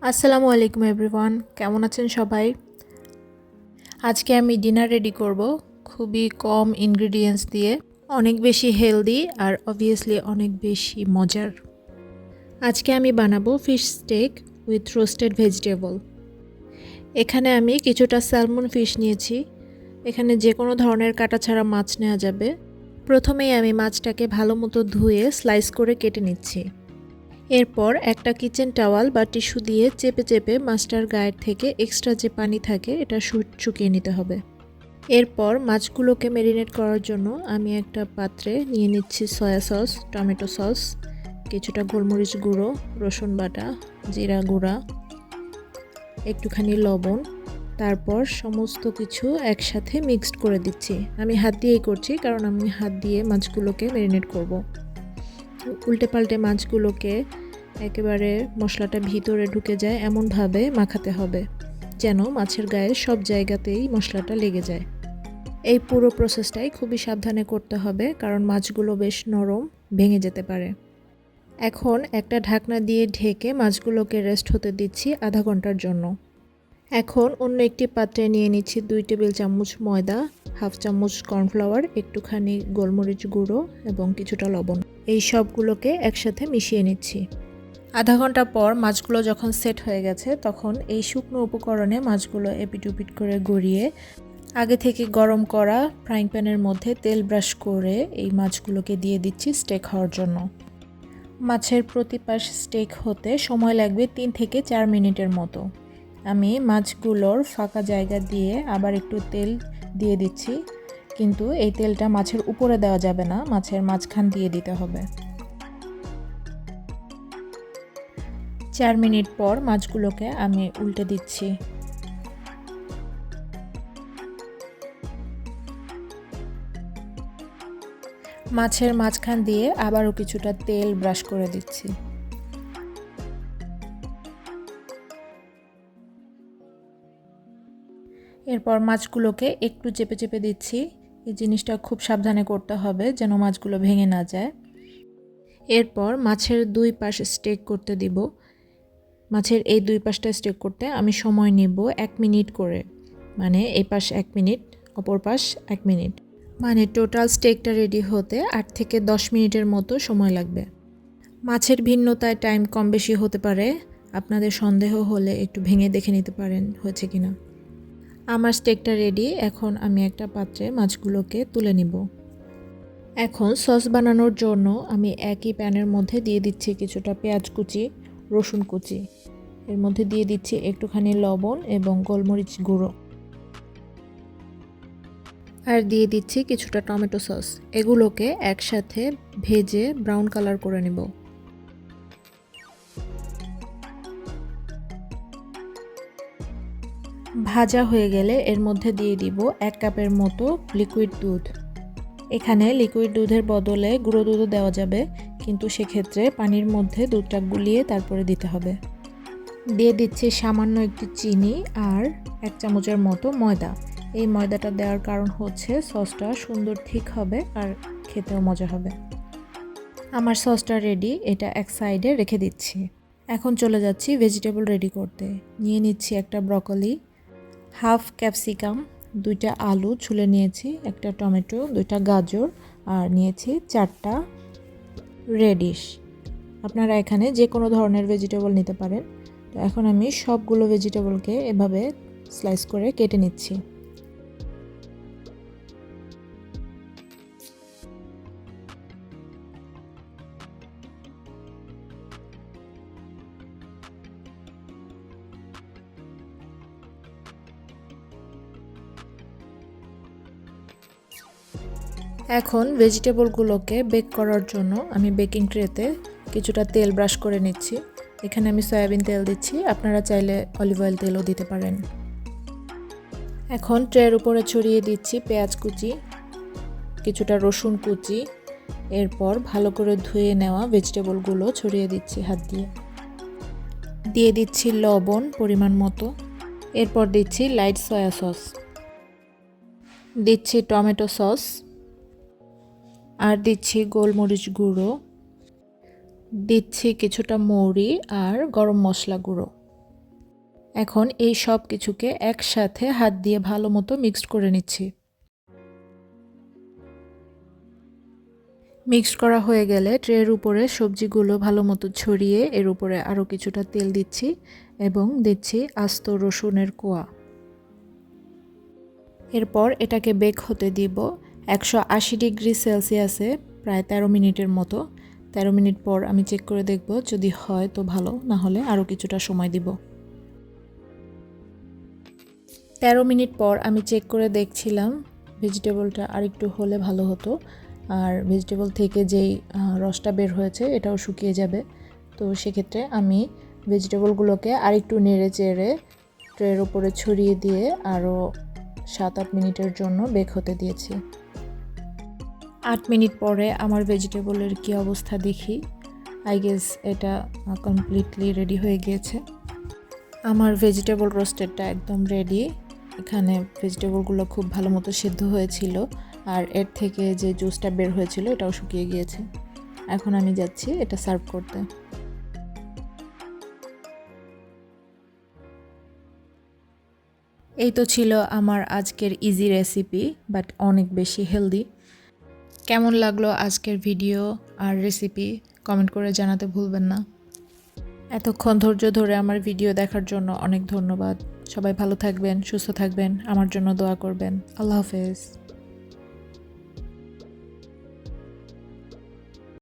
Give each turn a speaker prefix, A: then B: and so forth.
A: আসসালামু আলাইকুম এভরিওয়ান, কেমন আছেন সবাই? আজকে আমি ডিনার রেডি করব খুবই কম ইনগ্রিডিয়েন্টস দিয়ে, অনেক বেশি হেলদি আর অবভিয়াসলি অনেক বেশি মজার। আজকে আমি বানাবো fish steak with roasted vegetable. এখানে আমি কিছুটা স্যালমন ফিশ নিয়েছি। এখানে যে কোনো ধরনের কাটা ছাড়া মাছ নেওয়া যাবে। প্রথমেই আমি মাছটাকে ভালো মতো ধুয়ে স্লাইস করে কেটে নিচ্ছি। এরপর একটা কিচেন টাওয়াল বা টিস্যু দিয়ে চেপে চেপে মাছটার গায়ের থেকে এক্সট্রা যে পানি থাকে এটা শুকিয়ে নিতে হবে। এরপর মাছগুলোকে ম্যারিনেট করার জন্য আমি একটা পাত্রে নিয়ে নিচ্ছি সয়া সস, টমেটো সস, কিছুটা গোলমরিচ গুঁড়ো, রসুন বাটা, জিরা গুঁড়া, একটুখানি লবণ। তারপর সমস্ত কিছু একসাথে মিক্সড করে দিচ্ছি। আমি হাত দিয়েই করছি কারণ আমি হাত দিয়ে মাছগুলোকে ম্যারিনেট করব। উল্টে পাল্টে মাছগুলোকে একেবারে মশলাটা ভিতরে ঢুকে যায় এমনভাবে মাখাতে হবে যেন মাছের গায়ে সব জায়গাতেই মশলাটা লেগে যায়। এই পুরো প্রসেসটাই খুবই সাবধানে করতে হবে কারণ মাছগুলো বেশ নরম, ভেঙে যেতে পারে। এখন একটা ঢাকনা দিয়ে ঢেকে মাছগুলোকে রেস্ট হতে দিচ্ছি আধা ঘন্টার জন্য। এখন অন্য একটি পাত্রে নিয়ে নিচ্ছি 2 টেবিল চামচ ময়দা, হাফ চামচ কর্নফ্লাওয়ার, একটুখানি গোলমরিচ গুঁড়ো এবং কিছুটা লবণ। এই সবগুলোকে একসাথে মিশিয়ে নিচ্ছি। আধা ঘন্টা পর মাছগুলো যখন সেট হয়ে গেছে তখন এই শুকনো উপকরণে মাছগুলো এপিট ওপিট করে গড়িয়ে আগে থেকে গরম করা ফ্রাইং প্যানের মধ্যে তেল ব্রাশ করে এই মাছগুলোকে দিয়ে দিচ্ছি স্টেক হওয়ার জন্য। মাছের প্রতি পাশ স্টেক হতে সময় লাগবে 3 থেকে 4 মিনিটের মতো। আমি মাছগুলোর ফাঁকা জায়গা দিয়ে আবার একটু তেল দিয়ে দিচ্ছি, কিন্তু এই তেলটা মাছের উপরে দেওয়া যাবে না, মাছের মাঝখান দিয়ে দিতে হবে। 4 মিনিট পর মাছগুলোকে আমি উল্টে দিচ্ছি। মাছের মাঝখান দিয়ে আবারও কিছুটা তেল ব্রাশ করে দিচ্ছি। এরপর মাছগুলোকে একটু চেপে চেপে দিচ্ছি। এই জিনিসটা খুব সাবধানে করতে হবে যেন মাছগুলো ভেঙে না যায়। এরপর মাছের 2 পাশ স্টেক করতে দিব। মাছের এই 2 পাশটা স্টেক করতে আমি সময় নেব 1 মিনিট করে, মানে এই পাশ 1 মিনিট, অপর পাশ 1 মিনিট, মানে টোটাল স্টেকটা রেডি হতে 8 থেকে 10 মিনিটের মতো সময় লাগবে। মাছের ভিন্নতায় টাইম কম বেশি হতে পারে, আপনাদের সন্দেহ হলে একটু ভেঙে দেখে নিতে পারেন হয়েছে কিনা। আমার স্টেকটা রেডি, এখন আমি একটা পাত্রে মাছগুলোকে তুলে নিব। এখন সস বানানোর জন্য আমি একই প্যানের মধ্যে দিয়ে দিচ্ছি কিছুটা পেঁয়াজ কুচি, রসুন কুচি, এর মধ্যে দিয়ে দিচ্ছি একটুখানি লবণ এবং গোলমরিচ গুঁড়ো, আর দিয়ে দিচ্ছি কিছুটা টমেটো সস। এগুলোকে একসাথে ভেজে ব্রাউন কালার করে নেব। ভাজা হয়ে গেলে এর মধ্যে দিয়ে দিব 1 কাপের মতো লিকুইড দুধ। এখানে লিকুইড দুধের বদলে গুঁড়ো দুধও দেওয়া যাবে, কিন্তু সেক্ষেত্রে পানির মধ্যে দুধটা গুলিয়ে তারপরে দিতে হবে। দিয়ে দিচ্ছি সামান্য একটু চিনি আর 1 চামচের মতো ময়দা। এই ময়দাটা দেওয়ার কারণ হচ্ছে সসটা সুন্দর ঠিক হবে আর খেতেও মজা হবে। আমার সসটা রেডি, এটা এক সাইডে রেখে দিচ্ছি। এখন চলে যাচ্ছি ভেজিটেবল রেডি করতে। নিয়ে নিচ্ছি একটা ব্রকলি, হাফ ক্যাপসিকাম, 2টা আলু ছুলে নিয়েছি, একটা টমেটো, 2টা গাজর, আর নিয়েছি 4টা রেডিশ। আপনারা এখানে যে কোনো ধরনের ভেজিটেবল নিতে পারেন। তো এখন আমি সবগুলো ভেজিটেবলকে এভাবে স্লাইস করে কেটে নিচ্ছি। এখন ভেজিটেবলগুলোকে বেক করার জন্য আমি বেকিং ট্রেতে কিছুটা তেল ব্রাশ করে নিচ্ছি। এখানে আমি সয়াবিন তেল দিচ্ছি, আপনারা চাইলে অলিভ অয়েল তেলও দিতে পারেন। এখন ট্রের উপরে ছড়িয়ে দিচ্ছি পেঁয়াজ কুচি, কিছুটা রসুন কুচি, এরপর ভালো করে ধুয়ে নেওয়া ভেজিটেবলগুলো ছড়িয়ে দিচ্ছি হাত দিয়ে। দিয়ে দিচ্ছি লবণ পরিমাণ মতো, এরপর দিচ্ছি লাইট সয়া সস, দিচ্ছি টমেটো সস, আর দিচ্ছি গোলমরিচ গুঁড়ো, দিচ্ছি কিছুটা মৌরি আর গরম মশলা গুঁড়ো। এখন এই সব কিছুকে একসাথে হাত দিয়ে ভালো মতো মিক্সড করে নিচ্ছি। মিক্সড করা হয়ে গেলে ট্রের উপরে সবজিগুলো ভালো মতো ছড়িয়ে এর উপরে আরও কিছুটা তেল দিচ্ছি এবং দিচ্ছি আস্ত রসুনের কোয়া। এরপর এটাকে বেক হতে দিব 180 ডিগ্রি সেলসিয়াসে প্রায় 13 মিনিটের মতো। 13 মিনিট পর আমি চেক করে দেখব, যদি হয় তো ভালো, না হলে আরও কিছুটা সময় দিব। 13 মিনিট পর আমি চেক করে দেখছিলাম ভেজিটেবলটা আরেকটু হলে ভালো হতো, আর ভেজিটেবল থেকে যেই রসটা বের হয়েছে এটাও শুকিয়ে যাবে। তো সেক্ষেত্রে আমি ভেজিটেবলগুলোকে আরেকটু নেড়ে চেড়ে ট্রের উপরে ছড়িয়ে দিয়ে আরও 7-8 মিনিটের জন্য বেক হতে দিয়েছি। 8 মিনিট পরে আমার ভেজিটেবলের কী অবস্থা দেখি। আই গেস এটা কমপ্লিটলি রেডি হয়ে গিয়েছে। আমার ভেজিটেবল রোস্টেডটা একদম রেডি। এখানে ভেজিটেবলগুলো খুব ভালো মতো সেদ্ধ হয়েছিল, আর এর থেকে যে জুসটা বের হয়েছিল এটাও শুকিয়ে গিয়েছে। এখন আমি যাচ্ছি এটা সার্ভ করতে। এই তো ছিল আমার আজকের ইজি রেসিপি, বাট অনেক বেশি হেলদি। কেমন লাগলো আজকের ভিডিও আর রেসিপি কমেন্ট করে জানাতে ভুলবেন না। এতক্ষণ ধৈর্য ধরে আমার ভিডিও দেখার জন্য অনেক ধন্যবাদ। সবাই ভালো থাকবেন, সুস্থ থাকবেন, আমার জন্য দোয়া করবেন। আল্লাহ হাফেজ।